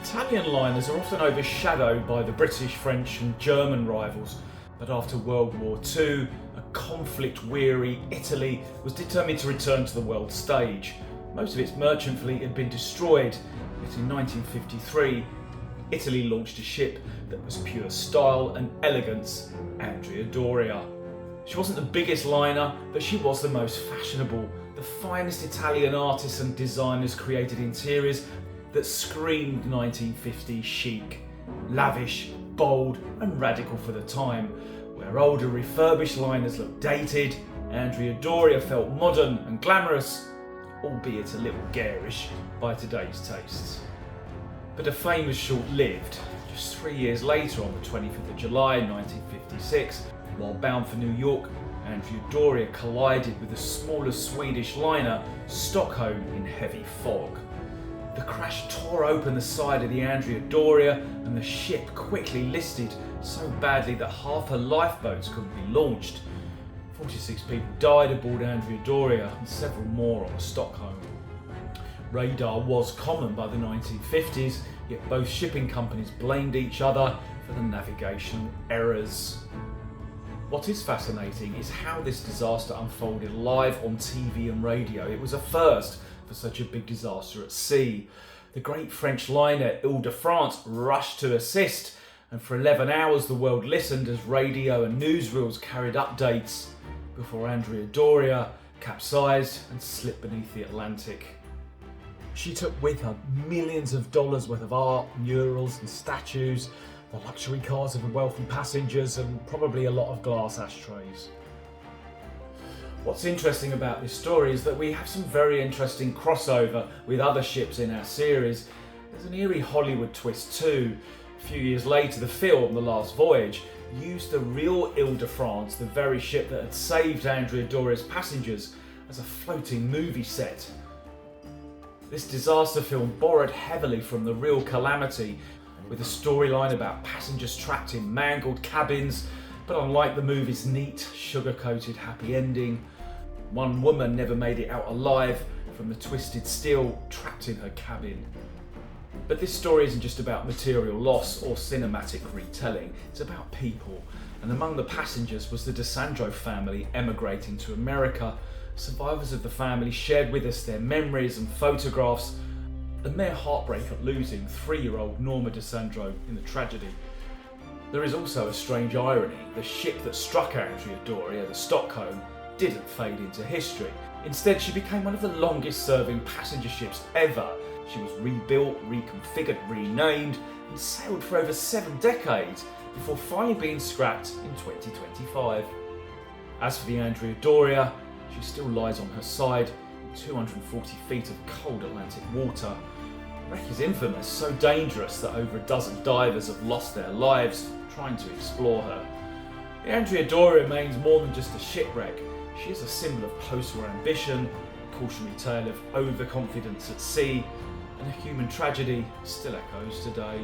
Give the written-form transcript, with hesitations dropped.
Italian liners are often overshadowed by the British, French and German rivals, but after World War II, a conflict-weary Italy was determined to return to the world stage. Most of its merchant fleet had been destroyed, yet in 1953, Italy launched a ship that was pure style and elegance, Andrea Doria. She wasn't the biggest liner, but she was the most fashionable. The finest Italian artists and designers created interiors that screamed 1950s chic, lavish, bold and radical for the time. Where older refurbished liners looked dated, Andrea Doria felt modern and glamorous, albeit a little garish by today's tastes. But her fame was short-lived. Just 3 years later, on the 25th of July 1956, while bound for New York, Andrea Doria collided with a smaller Swedish liner, Stockholm, in heavy fog. The crash tore open the side of the Andrea Doria and the ship quickly listed so badly that half her lifeboats couldn't be launched. 46 people died aboard Andrea Doria and several more on the Stockholm. Radar was common by the 1950s, yet both shipping companies blamed each other for the navigational errors. What is fascinating is how this disaster unfolded live on TV and radio. It was a first for such a big disaster at sea. The great French liner Ile-de-France rushed to assist, and for 11 hours the world listened as radio and newsreels carried updates before Andrea Doria capsized and slipped beneath the Atlantic. She took with her millions of dollars worth of art, murals and statues, the luxury cars of the wealthy passengers and probably a lot of glass ashtrays. What's interesting about this story is that we have some very interesting crossover with other ships in our series. There's an eerie Hollywood twist too. A few years later, the film The Last Voyage used the real Ile-de-France, the very ship that had saved Andrea Doria's passengers, as a floating movie set. This disaster film borrowed heavily from the real calamity, with a storyline about passengers trapped in mangled cabins, but unlike the movie's neat, sugar-coated happy ending, one woman never made it out alive from the twisted steel trapped in her cabin. But this story isn't just about material loss or cinematic retelling, it's about people, and among the passengers was the DeSandro family emigrating to America. Survivors of the family shared with us their memories and photographs, and their heartbreak at losing 3-year-old Norma DeSandro in the tragedy. There is also a strange irony. The ship that struck Andrea Doria, the Stockholm, didn't fade into history. Instead, she became one of the longest serving passenger ships ever. She was rebuilt, reconfigured, renamed, and sailed for over 7 decades before finally being scrapped in 2025. As for the Andrea Doria, she still lies on her side in 240 feet of cold Atlantic water. The wreck is infamous, so dangerous that over a dozen divers have lost their lives trying to explore her. The Andrea Doria remains more than just a shipwreck. She is a symbol of postwar ambition, a cautionary tale of overconfidence at sea, and a human tragedy still echoes today.